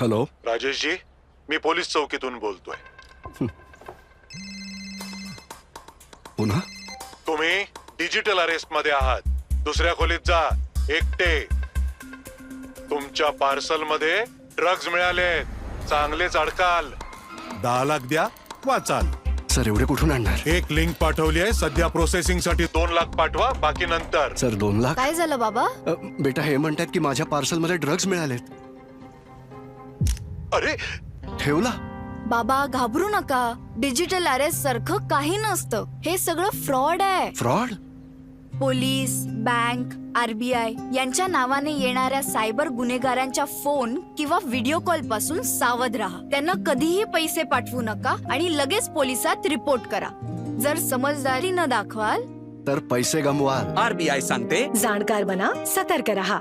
Hello राजेशजी, मी police चौकीतून बोलतोय. पुन्हा तुम्ही डिजिटल अरेस्ट मध्ये आहात. दुसऱ्या खोलीत जा, एकटे. तुमच्या पार्सल मध्ये ड्रग्ज मिळाले. चांगलेच अडकाल. 10 लाख द्या, वाचाल. सर एवढे कुठून आणणार? एक लिंक पाठवली आहे. सध्या प्रोसेसिंग साठी 2 लाख पाठवा, बाकी नंतर. सर 2 लाख? काय झालं बाबा? बेटा हे म्हणतात की माझ्या पार्सल मध्ये ड्रग्ज मिळालेत. अरे ठेवला? बाबा घाबरू नका. डिजिटल अरेस्ट सारखं काही नसतं. हे सगळं फ्रॉड आहे. फ्रॉड? पोलीस, बँक, RBI यांच्या नावाने येणाऱ्या सायबर गुन्हेगारांच्या फोन किंवा व्हिडिओ कॉल पासून सावध राहा. त्यांना कधीही पैसे पाठवू नका आणि लगेच पोलिसात रिपोर्ट करा. जर समजदारी न दाखवाल तर पैसे गमवाल. RBI सांगते, जाणकार बना, सतर्क रहा.